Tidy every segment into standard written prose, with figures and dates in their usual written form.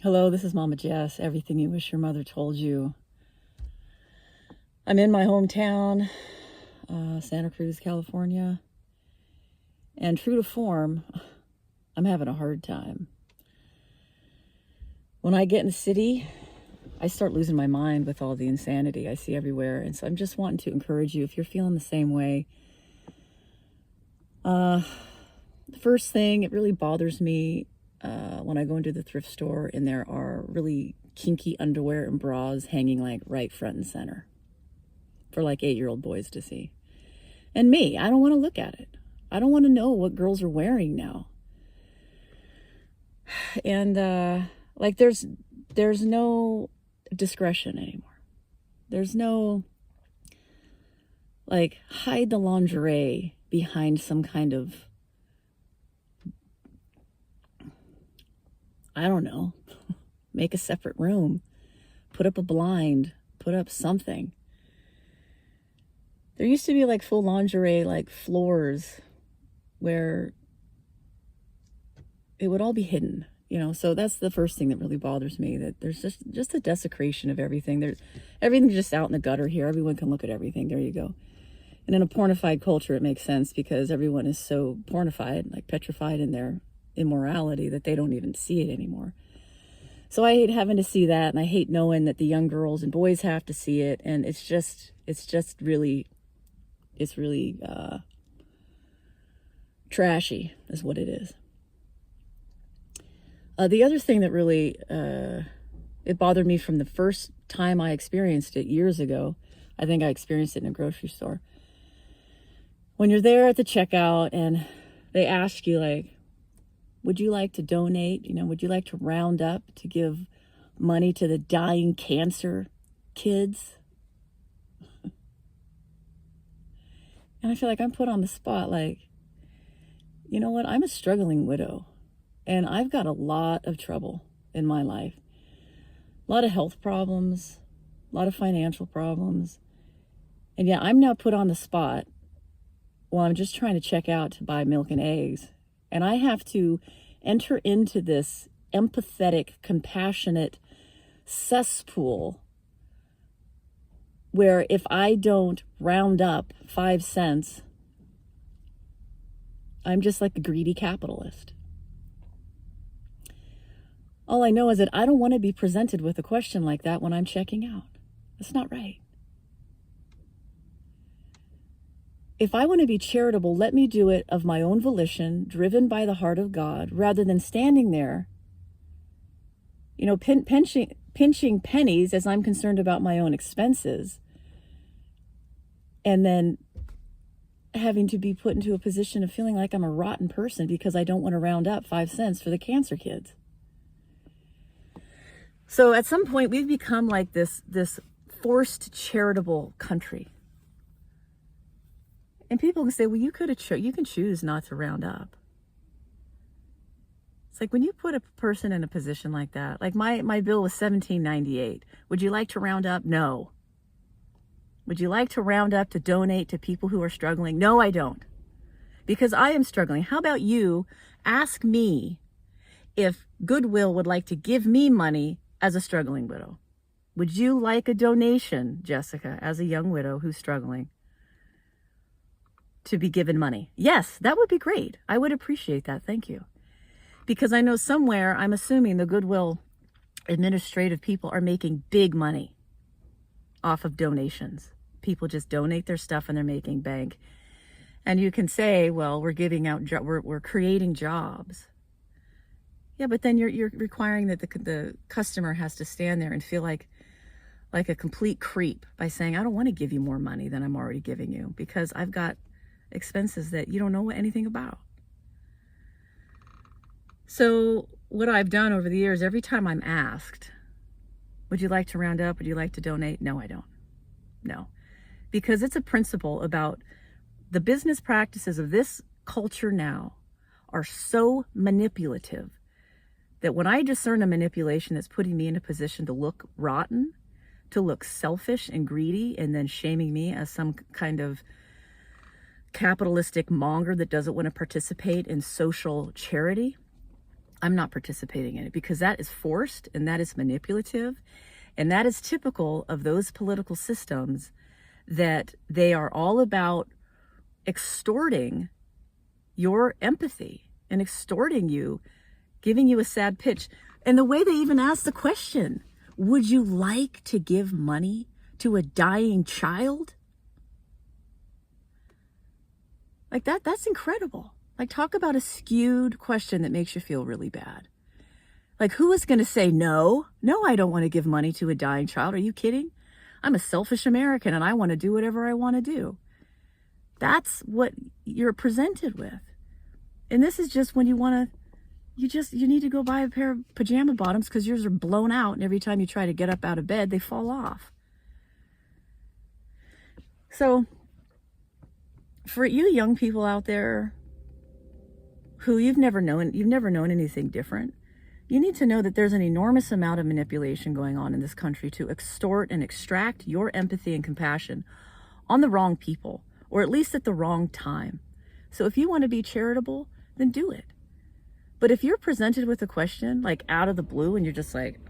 Hello, this is Mama Jess. Everything you wish your mother told you. I'm in my hometown, Santa Cruz, California. And true to form, I'm having a hard time. When I get in the city, I start losing my mind with all the insanity I see everywhere. And so I'm just wanting to encourage you, if you're feeling the same way. The first thing, it really bothers me when I go into the thrift store and there are really kinky underwear and bras hanging like right front and center for like 8-year-old boys to see. And me, I don't want to look at it. I don't want to know what girls are wearing now. And like there's no discretion anymore. There's no like hide the lingerie behind some kind of, I don't know, make a separate room, put up a blind, put up something. There used to be like full lingerie, like floors where it would all be hidden, so that's the first thing that really bothers me, that there's just a desecration of everything. Everything's just out in the gutter here. Everyone can look at everything. There you go. And in a pornified culture, it makes sense because everyone is so pornified, like petrified in their immorality, that they don't even see it anymore. So I hate having to see that, and I hate knowing that the young girls and boys have to see it, and it's really trashy is what it is. The other thing that really it bothered me from the first time I experienced it years ago, I think I experienced it in a grocery store. When you're there at the checkout and they ask you, like, would you like to donate? Would you like to round up to give money to the dying cancer kids? And I feel like I'm put on the spot, like, you know what? I'm a struggling widow, and I've got a lot of trouble in my life. A lot of health problems, a lot of financial problems. And yeah, I'm now put on the spot while I'm just trying to check out to buy milk and eggs. And I have to enter into this empathetic, compassionate cesspool where if I don't round up 5 cents, I'm just like a greedy capitalist. All I know is that I don't want to be presented with a question like that when I'm checking out. That's not right. If I want to be charitable, let me do it of my own volition, driven by the heart of God, rather than standing there, pinching pennies as I'm concerned about my own expenses, and then having to be put into a position of feeling like I'm a rotten person because I don't want to round up 5 cents for the cancer kids. So at some point, we've become like this forced charitable country. And people can say, well, you can choose not to round up. It's like when you put a person in a position like that, like my bill was $17.98. Would you like to round up? No. Would you like to round up to donate to people who are struggling? No, I don't. Because I am struggling. How about you ask me if Goodwill would like to give me money as a struggling widow? Would you like a donation, Jessica, as a young widow who's struggling, to be given money? Yes, that would be great. I would appreciate that. Thank you. Because I know somewhere, I'm assuming the Goodwill administrative people are making big money off of donations. People just donate their stuff and they're making bank. And you can say, well, we're giving out, we're creating jobs. Yeah, but then you're requiring that the customer has to stand there and feel like a complete creep by saying, I don't want to give you more money than I'm already giving you because I've got expenses that you don't know anything about. So what I've done over the years, every time I'm asked, would you like to round up? Would you like to donate? No, I don't. No. Because it's a principle about the business practices of this culture now are so manipulative that when I discern a manipulation that's putting me in a position to look rotten, to look selfish and greedy, and then shaming me as some kind of capitalistic monger that doesn't want to participate in social charity, I'm not participating in it, because that is forced and that is manipulative, and that is typical of those political systems, that they are all about extorting your empathy and extorting you, giving you a sad pitch. And the way they even ask the question, would you like to give money to a dying child? Like that's incredible. Like, talk about a skewed question that makes you feel really bad. Like, who is going to say no? No, I don't want to give money to a dying child. Are you kidding? I'm a selfish American and I want to do whatever I want to do. That's what you're presented with. And this is just when you want to, you need to go buy a pair of pajama bottoms because yours are blown out, and every time you try to get up out of bed, they fall off. So for you young people out there who you've never known anything different, you need to know that there's an enormous amount of manipulation going on in this country to extort and extract your empathy and compassion on the wrong people, or at least at the wrong time. So if you want to be charitable, then do it. But if you're presented with a question like out of the blue and you're just like,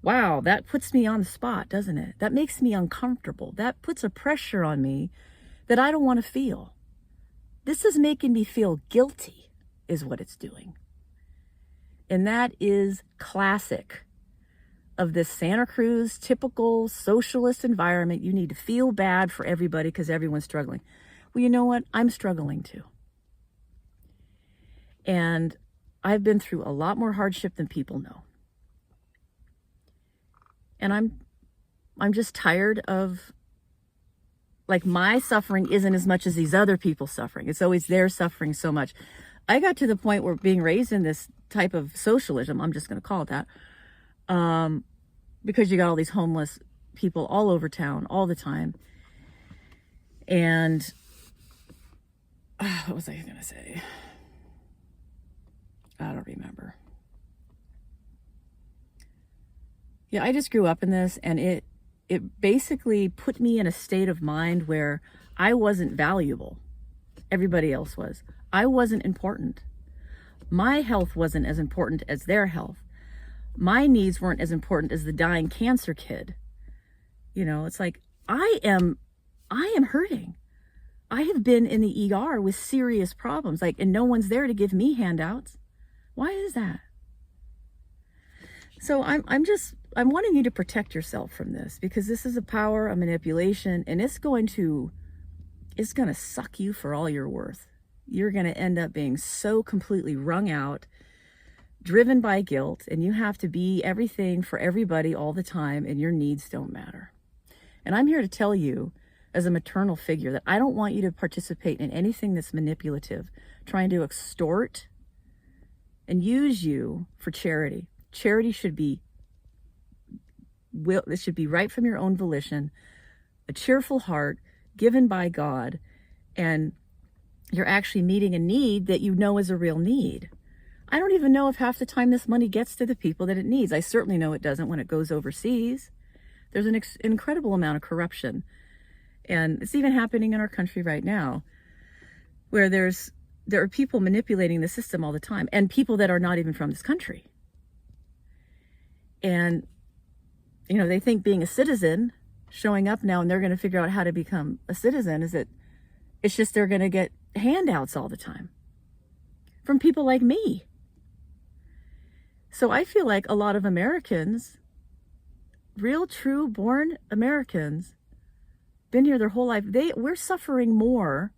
wow, that puts me on the spot, doesn't it? That makes me uncomfortable. That puts a pressure on me that I don't want to feel. This is making me feel guilty, is what it's doing. And that is classic of this Santa Cruz typical socialist environment. You need to feel bad for everybody because everyone's struggling. Well, you know what? I'm struggling too. And I've been through a lot more hardship than people know. And I'm just tired of, like, my suffering isn't as much as these other people's suffering. It's always their suffering so much. I got to the point where being raised in this type of socialism, I'm just going to call it that, because you got all these homeless people all over town all the time. And what was I going to say? I don't remember. Yeah, I just grew up in this, and it basically put me in a state of mind where I wasn't valuable. Everybody else was. I wasn't important. My health wasn't as important as their health. My needs weren't as important as the dying cancer kid. You know, it's like, I am hurting. I have been in the ER with serious problems, like, and no one's there to give me handouts. Why is that? So I'm wanting you to protect yourself from this, because this is a power, a manipulation, and it's going to suck you for all you're worth. You're going to end up being so completely wrung out, driven by guilt, and you have to be everything for everybody all the time, and your needs don't matter. And I'm here to tell you, as a maternal figure, that I don't want you to participate in anything that's manipulative, trying to extort and use you for charity. Charity should be this should be right from your own volition, a cheerful heart given by God, and you're actually meeting a need that you know is a real need. I don't even know if half the time this money gets to the people that it needs. I certainly know it doesn't when it goes overseas. There's an incredible amount of corruption, and it's even happening in our country right now, where there are people manipulating the system all the time, and people that are not even from this country. And you know, they think being a citizen, showing up now, and they're going to figure out how to become a citizen, it's just they're going to get handouts all the time from people like me. So I feel like a lot of Americans, real, true, born Americans, been here their whole life, we're suffering more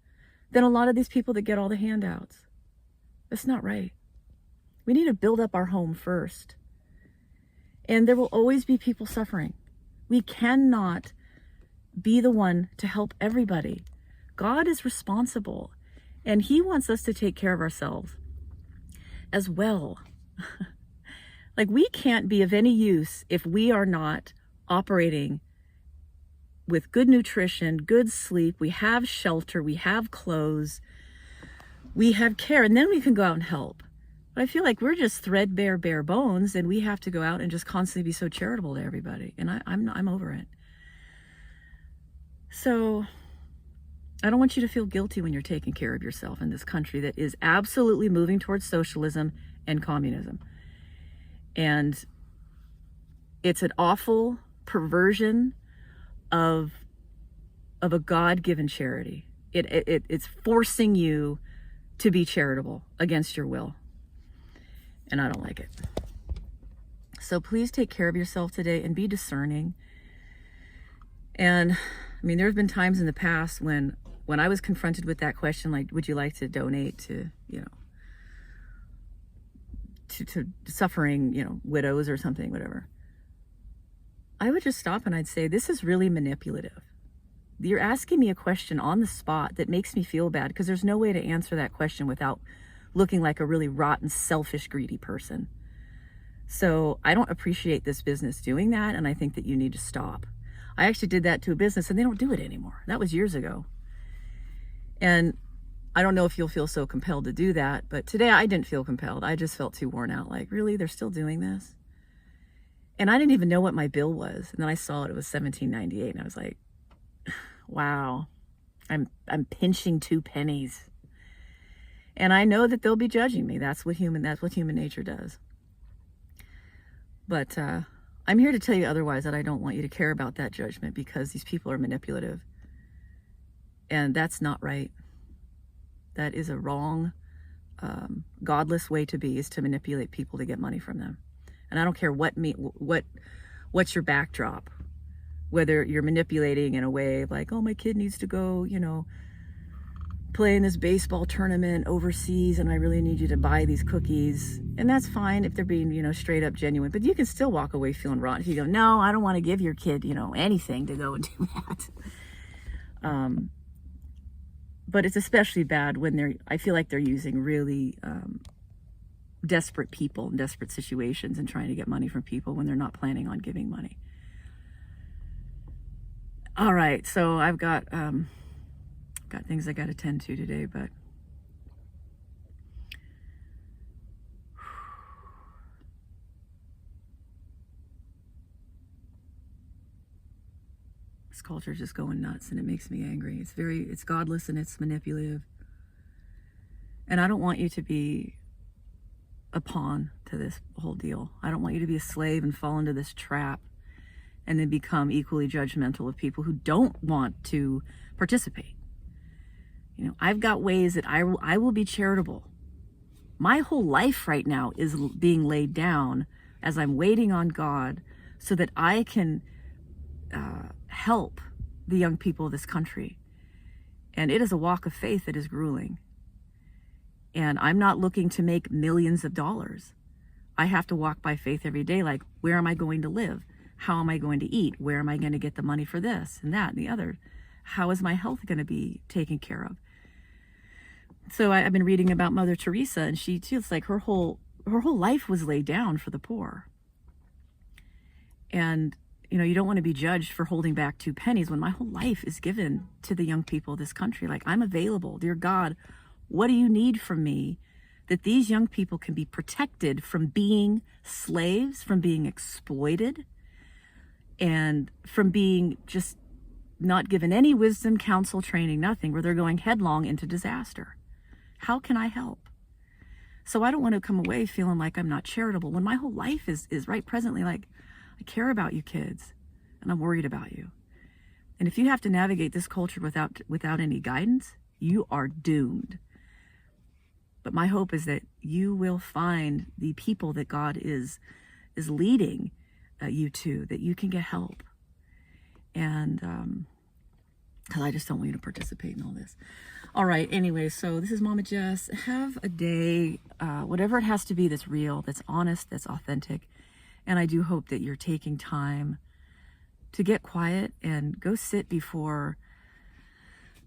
than a lot of these people that get all the handouts. That's not right. We need to build up our home first. And there will always be people suffering. We cannot be the one to help everybody. God is responsible, and He wants us to take care of ourselves as well. Like, we can't be of any use if we are not operating with good nutrition, good sleep, we have shelter, we have clothes, we have care, and then we can go out and help. But I feel like we're just threadbare, bare bones, and we have to go out and just constantly be so charitable to everybody. And I'm over it. So I don't want you to feel guilty when you're taking care of yourself in this country that is absolutely moving towards socialism and communism. And it's an awful perversion of a God-given charity. It's forcing you to be charitable against your will. And I don't like it. So please take care of yourself today and be discerning. And I mean, there have been times in the past when I was confronted with that question, like, would you like to donate to, to suffering, widows or something, whatever. I would just stop and I'd say, this is really manipulative. You're asking me a question on the spot that makes me feel bad, because there's no way to answer that question without looking like a really rotten, selfish, greedy person. So I don't appreciate this business doing that, and I think that you need to stop. I actually did that to a business, and they don't do it anymore. That was years ago. And I don't know if you'll feel so compelled to do that, but today I didn't feel compelled. I just felt too worn out. Like, really? They're still doing this? And I didn't even know what my bill was. And then I saw it was $17.98, and I was like, wow, I'm pinching 2 pennies. And I know that they'll be judging me. That's what human nature does. But I'm here to tell you otherwise, that I don't want you to care about that judgment, because these people are manipulative. And that's not right. That is a wrong, godless way to be, is to manipulate people to get money from them. And I don't care what's your backdrop, whether you're manipulating in a way like, oh, my kid needs to go, play in this baseball tournament overseas, and I really need you to buy these cookies. And that's fine if they're being, straight up genuine, but you can still walk away feeling rotten if you go, no, I don't want to give your kid, anything to go and do that. But it's especially bad when I feel like they're using really desperate people in desperate situations and trying to get money from people when they're not planning on giving money. All right, so I've got things I got to tend to today, but this culture is just going nuts, and it makes me angry. It's godless, and it's manipulative. And I don't want you to be a pawn to this whole deal. I don't want you to be a slave and fall into this trap and then become equally judgmental of people who don't want to participate. I've got ways that I will be charitable. My whole life right now is being laid down as I'm waiting on God so that I can help the young people of this country. And it is a walk of faith that is grueling. And I'm not looking to make millions of dollars. I have to walk by faith every day. Like, where am I going to live? How am I going to eat? Where am I going to get the money for this and that and the other? How is my health going to be taken care of? So I've been reading about Mother Teresa, and she too, it's like her whole life was laid down for the poor. And you don't want to be judged for holding back 2 pennies when my whole life is given to the young people of this country. Like, I'm available. Dear God, what do you need from me that these young people can be protected from being slaves, from being exploited, and from being just not given any wisdom, counsel, training, nothing, where they're going headlong into disaster? How can I help? So I don't want to come away feeling like I'm not charitable when my whole life is right presently like, I care about you kids, and I'm worried about you. And if you have to navigate this culture without any guidance, you are doomed. But my hope is that you will find the people that God is leading you to, that you can get help. And because I just don't want you to participate in all this. All right, anyway, so this is Mama Jess. Have a day, whatever it has to be, that's real, that's honest, that's authentic. And I do hope that you're taking time to get quiet and go sit before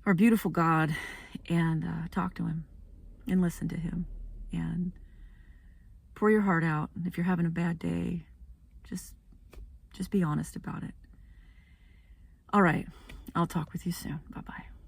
our beautiful God and talk to him and listen to him and pour your heart out. And if you're having a bad day, just be honest about it. All right, I'll talk with you soon. Bye-bye.